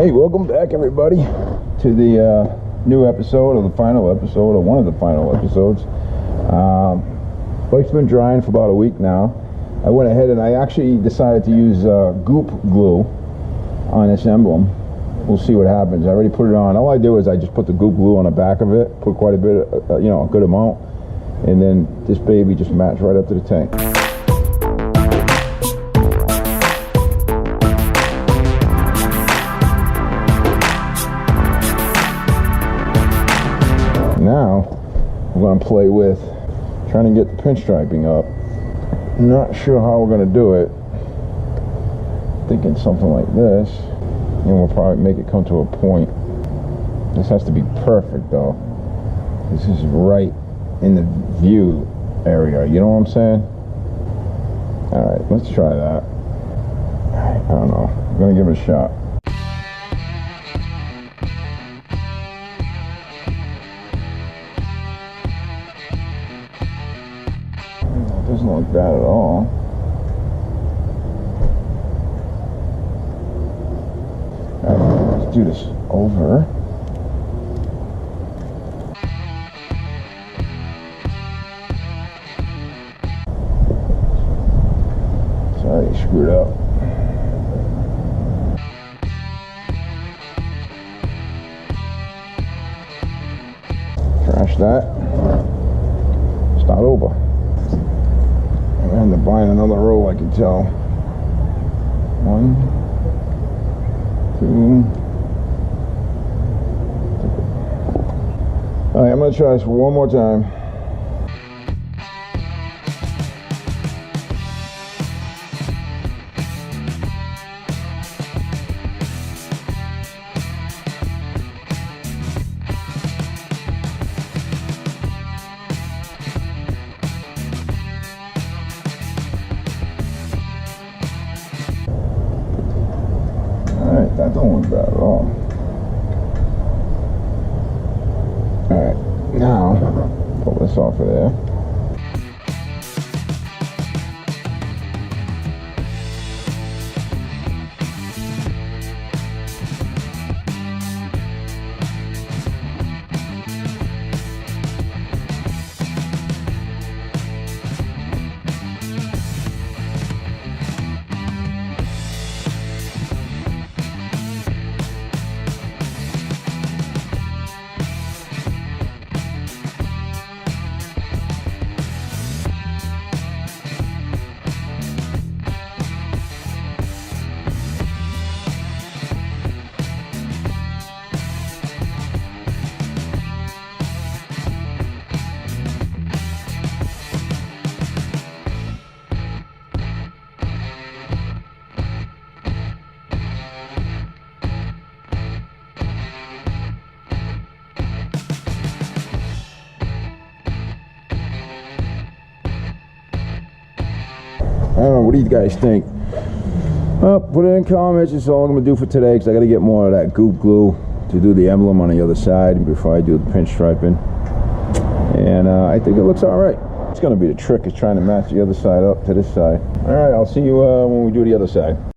Hey, welcome back everybody to the new episode, or the final episode, or one of the final episodes. Bike's been drying for about a week now. I went ahead and I actually decided to use goop glue on this emblem. We'll see what happens. I already put it on. All I did was I just put the goop glue on the back of it, put quite a bit, a good amount, and then this baby just matched right up to the tank. Now we're going to play with trying to get the pinstriping up. Not sure how we're going to do it. Thinking something like this, and we'll probably make it come to a point. This has to be perfect though. This is right in the view area, you know what I'm saying? Alright, let's try that. I don't know, I'm going to give it a shot. Doesn't look bad at all. Alright, let's do this over. Sorry, you screwed up. Trash that. Start over. I'm going to bind another row, I can tell. 1, 2. Alright, I'm going to try this one more time. Alright, that don't look bad at all. Alright, now pull this off of there. I don't know, what do you guys think? Well, put it in comments. That's all I'm going to do for today, because I got to get more of that goop glue to do the emblem on the other side before I do the pinstriping. And I think it looks alright. It's going to be the trick, is trying to match the other side up to this side. Alright, I'll see you when we do the other side.